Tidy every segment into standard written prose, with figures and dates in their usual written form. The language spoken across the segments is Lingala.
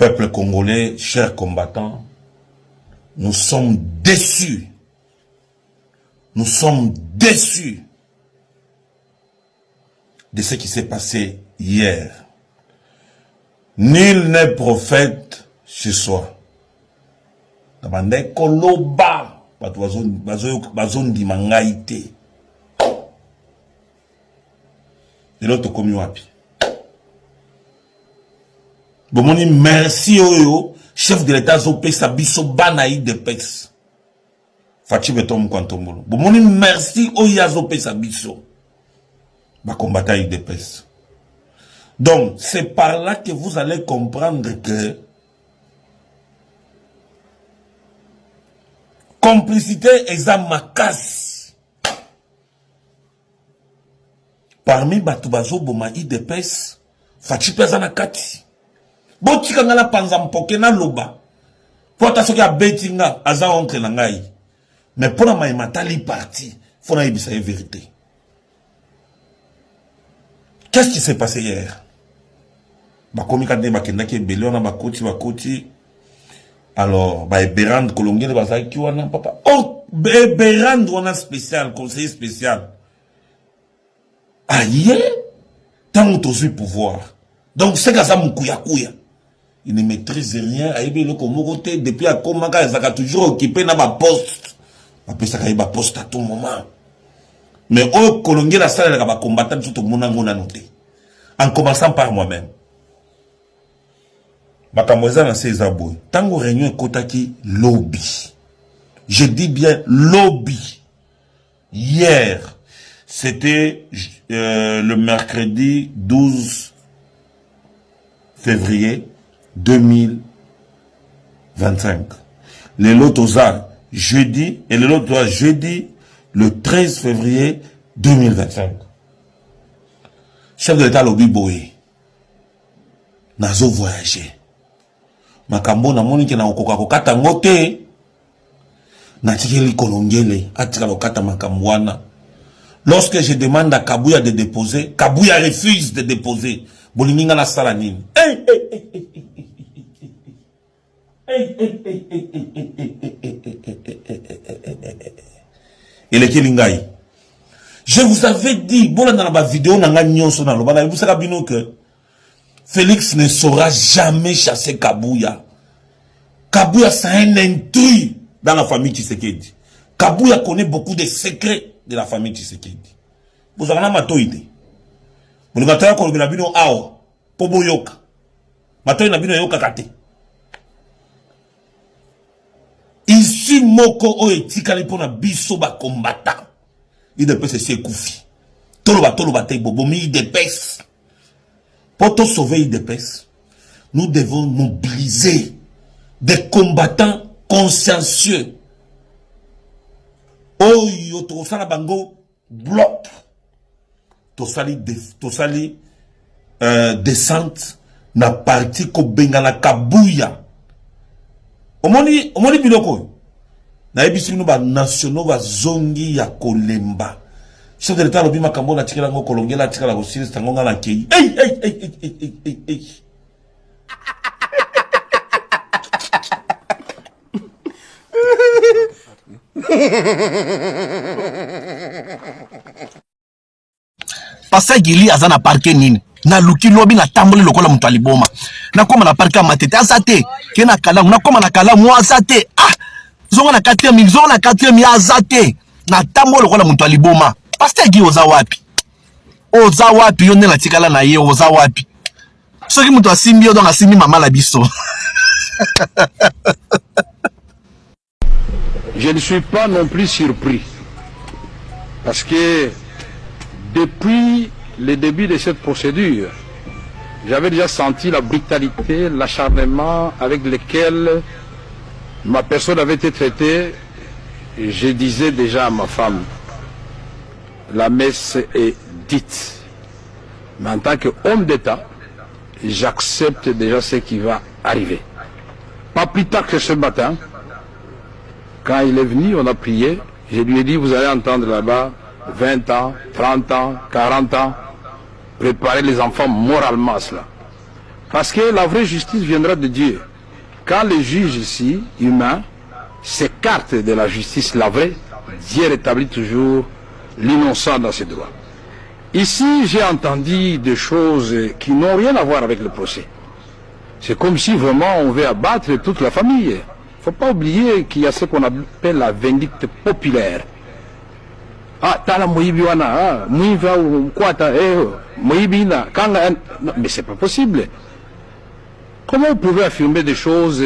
Peuple congolais, chers combattants, nous sommes déçus. Nous sommes déçus de ce qui s'est passé hier. Nul n'est prophète chez soi. Dabande koloba, bazon di mangaite. De l'autre commis wapi. Bomoni merci oyo, chef de l'État zopé sabiso banaï de pex. Fachi betom kwantombolo. Bomoni merci oya zopé sabiso. Ba combattant de pex. Donc, c'est par là que vous allez comprendre que complicité est ma casse. Parmi Batubazo Bomaï de Pes, Fachi Pezana Kati. Botika ngala panzampoke na loba. Pota soki a betinga aza ontre na ngai. Mais pour la maïmatali parti, faut na ibisa la vérité. Qu'est-ce qui s'est passé hier? Bakomi kande bakendaki belona bakoti. Alors, Berand Kolongé de Bazaki wana papa. Oh, Berand wana spécial, conseiller spécial. Aïe, tant que tu pouvoir. Donc, c'est que ça moukouya. Il ne maîtrise rien. Aïe, le côté depuis à Komaka, il a toujours occupé dans ma poste. Après ça, il a poste à tout moment. Mais au Kolongé, la salle, il va combattre tout le monde a noté. En commençant par moi-même. Makamweza na César-Boy. Tango réunion kotaki lobby. Je dis bien lobby. Hier, c'était le mercredi 12 février 2025. Les lotosa jeudi et le lotosa jeudi le 13 février 2025. Chef de l'État lobby boy. Nazo voyager. Makambo na moni ke na okoka kokata ngote na tikeli kolongele atika lokata makambwana. Lorsque je demande à Kabouya de déposer, Kabouya refuse de déposer. Bolininga na sala nini? Il est kilingai. Je vous avais dit, bon dans la vidéo nanga nyonso na loba na vous savez bien que Félix ne saura jamais chasser Kabouya. Kabouya, c'est un intrus dans la famille Tshisekedi. Kabouya connaît beaucoup de secrets de la famille Tshisekedi. Vous avez un matoïde. Vous avez un matoïde awa. Pobo yoka. Matoïde nabino yoka kate. Ici, moko o etikali pona biso ba combattant. Il ne peut se sekoufi. Toloba te bobomi il dépêche. Pour te sauver IDPS, nous devons mobiliser des combattants consciencieux. Oh, yo to sala bango bloc. To sali descente na parti ko bengala Kabouya. Omoni biloko. Na ebisi no ba nationaux ba zongi ya kolemba. Chef de l'État, l'obima kambo na tikela ngo kolongela tikela ko siri stangonga na kei. Hey. Pasa gili azana parke nini. Na luki lobi na tamboli lokola mutu aliboma. Na koma na parke matete azate. Kena kala na koma na kala mo azate. Ah! Zonga na 4e ya azate. Na tamboli lokola mutu aliboma. Pasteur Guy oza wapi? Oza wapi yo nela tikala na ye oza wapi? Soki mutu asimbi yo donc asimbi mama la biso. Je ne suis pas non plus surpris. Parce que depuis le début de cette procédure, j'avais déjà senti la brutalité, l'acharnement avec lequel ma personne avait été traitée. Je disais déjà à ma femme, la messe est dite. Mais en tant qu'homme d'État, j'accepte déjà ce qui va arriver. Pas plus tard que ce matin, quand il est venu, on a prié. Je lui ai dit, vous allez entendre là-bas 20 ans, 30 ans, 40 ans. Préparez les enfants moralement à cela. Parce que la vraie justice viendra de Dieu. Quand les juges ici, humains, s'écartent de la justice, la vraie, Dieu rétablit toujours l'innocent dans ses droits. Ici, j'ai entendu des choses qui n'ont rien à voir avec le procès. C'est comme si vraiment on veut abattre toute la famille. Il ne faut pas oublier qu'il y a ce qu'on appelle la vindicte populaire. Ah, t'as la Moïbiwana, Moïva ou quoi, Moïbina, non, mais c'est pas possible. Comment vous pouvez affirmer des choses,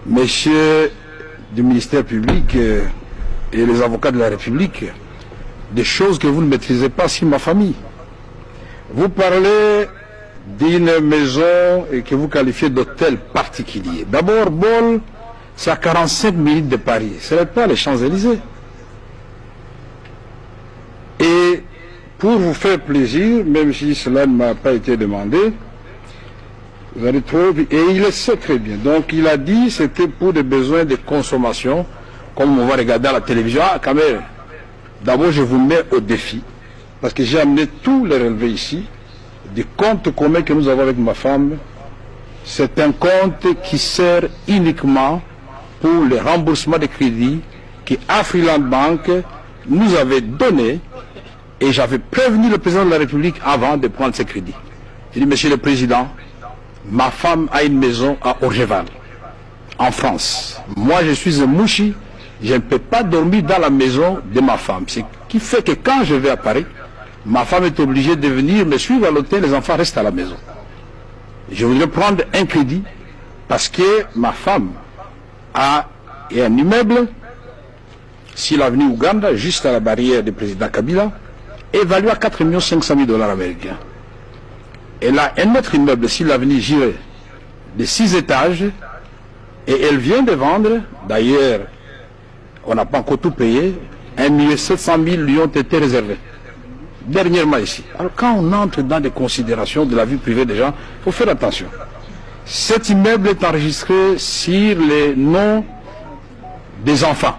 messieurs du ministère public et les avocats de la République, des choses que vous ne maîtrisez pas sur ma famille? Vous parlez d'une maison et que vous qualifiez d'hôtel particulier. D'abord, Bol, c'est à 45 minutes de Paris. Ce n'est pas les Champs-Élysées. Et pour vous faire plaisir, même si cela ne m'a pas été demandé, vous allez trouver, et il le sait très bien. Donc il a dit que c'était pour des besoins de consommation, comme on va regarder à la télévision. Ah, quand même, d'abord je vous mets au défi, parce que j'ai amené tous les relevés ici, du compte commun que nous avons avec ma femme. C'est un compte qui sert uniquement pour le remboursement des crédits que Afriland Bank nous avait donné, et j'avais prévenu le président de la République avant de prendre ces crédits. J'ai dit, Monsieur le Président, ma femme a une maison à Orgeval, en France. Moi, je suis un mouchi, je ne peux pas dormir dans la maison de ma femme. Ce qui fait que quand je vais à Paris, ma femme est obligée de venir me suivre à l'hôtel, les enfants restent à la maison. Je voudrais prendre un crédit parce que ma femme a un immeuble sur l'avenue Ouganda, juste à la barrière du président Kabila, évalué à 4 500 000 $ américains. Elle a un autre immeuble sur l'avenue Giré de 6 étages et elle vient de vendre, d'ailleurs, on n'a pas encore tout payé, 1 700 000 lui ont été réservés. Dernièrement ici. Alors quand on entre dans des considérations de la vie privée des gens, il faut faire attention. Cet immeuble est enregistré sur les noms des enfants.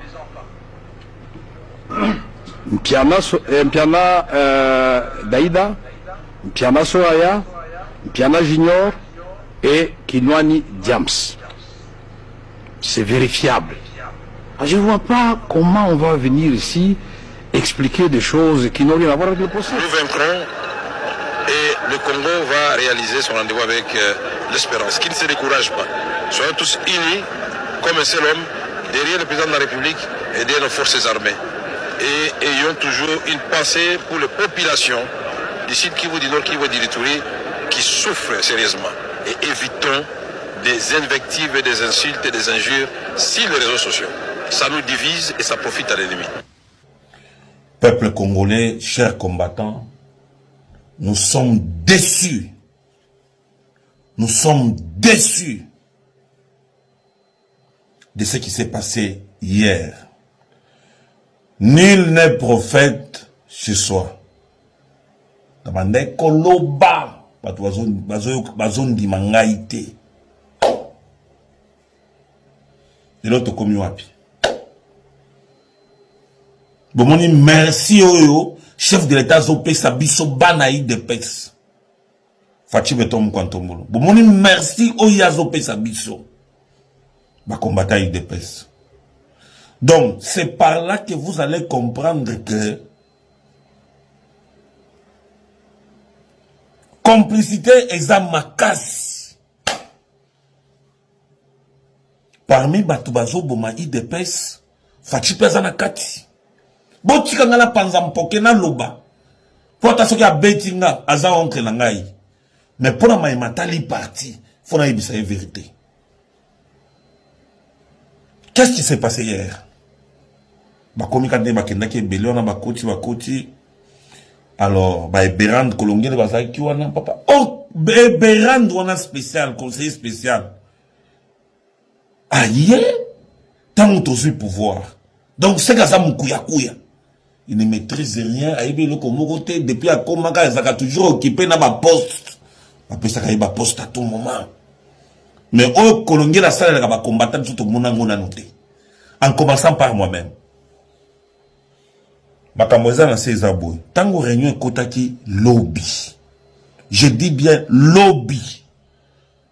Mpiana Daïda, Mpiana Soraya, Mpiana Junior et Kinwani Diams. C'est vérifiable. Alors, je ne vois pas comment on va venir ici expliquer des choses qui n'ont rien à voir avec le procès. Nous vaincrons et le Congo va réaliser son rendez-vous avec l'espérance, qui ne se décourage pas. Soyons tous unis comme un seul homme derrière le président de la République et derrière nos forces armées. Et ayons toujours une pensée pour les populations du sud Kivu, du nord Kivu et du Ituri qui souffrent sérieusement. Et évitons des invectives, des insultes et des injures sur les réseaux sociaux. Ça nous divise et ça profite à l'ennemi. Peuple congolais, chers combattants, nous sommes déçus. Nous sommes déçus de ce qui s'est passé hier. Nul n'est prophète chez soi. Kabande koloba, bazon di mangaite. De l'autre commis wapi. Bomoni merci oyo, chef de l'État zopé sabiso banaï de pes. Fachi betom kwantombolo. Bomoni merci oyo zopé sabiso. Ba combattant de pes. Donc, c'est par là que vous allez comprendre que complicité est à makas. Parmi Batubazo Boma IDPS, Fachi Pezana Kati. Botika ngala panza mpoke na loba. Pota soki a betinga aza oncle na ngai. Mais pour la matali parti, faut na ibisa la vérité. Qu'est-ce qui s'est passé hier? Bakomi kande bakendaki ebele na bakoti. Alors, Berand Kolongé de Bazaki wana papa. Oh, Berand wana spécial, conseiller spécial. Aïe, tant que tu pouvoir. Donc c'est que ça moukuya. Il ne maîtrise rien. Aïe, le komogote depuis à Komaka, il a toujours occupé na ba poste. Après ça, il a poste à tout moment. Mais au Kolongé la salle, il a combattu tout le monde a noté. En commençant par moi-même. Makamboza na César Boy. Tango réunion kotaki lobby. Je dis bien lobby.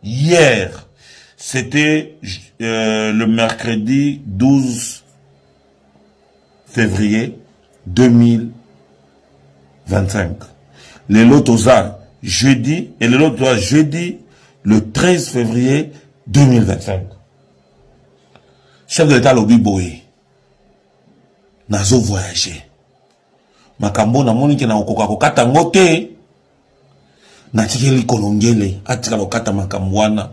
Hier, c'était le mercredi 12 février 2025. Les Lotosa jeudi et les Lotosa jeudi le 13 février 2025. Chef de l'État lobby boy. Nazo voyager. Makambo na moni ke na okoka kokata ngote. Na tikeli kolongele atika lokata makambwana.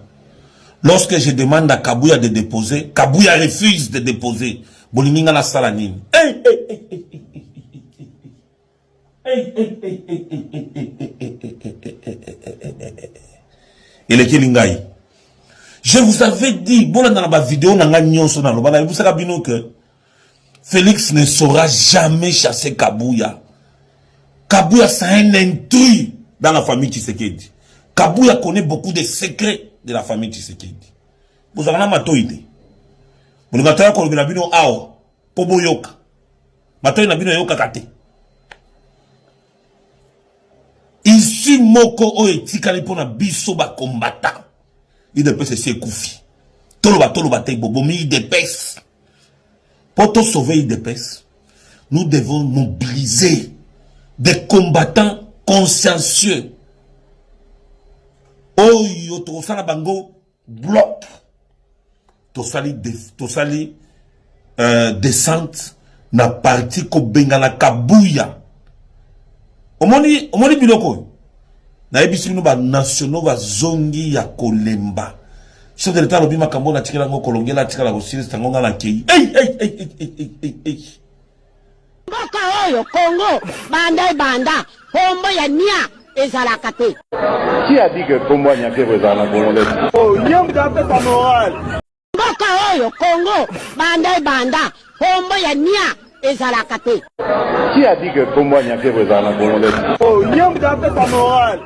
Lorsque je demande à Kabouya de déposer, Kabouya refuse de déposer. Bolininga na salanine. Et le Kilingaï. Je vous avais dit, bon, dans la vidéo, vous savez que Félix ne saura jamais chasser Kabouya. Kabouya, c'est un intrus dans la famille Tshisekedi. Kabouya connaît beaucoup de secrets de la famille Tshisekedi. Vous avez un matoïde. Vous avez un matoïde awa. Pobo yoka. Matoïde na bino yoka kate. Ici, moko o etikali pona biso ba combattant. Il dépêche c'est koufi. Toloba te bobo mi il dépêche. Pour te sauver il dépêche. Nous devons mobiliser des combattants consciencieux. Oh yo to sala bango bloc. To sali descente na parti ko bengana Kabouya. Omoni biloko. Na ebisi bino ba nationaux ba zongi ya kolemba. Chef de l'État lobi makambo na tikela ngo kolongela tikala ko siri tangonga na kei. Mboka oyo Congo banda hombo ya nia ezalaka te. Qui a dit que Combo Niaké vous en a congolais? Oh, yom d'après sa morale. Mboka oyo Congo banda hombo ya nia ezalaka te. Qui a dit que Combo Niaké vous en a congolais? Oh, yom d'après sa morale.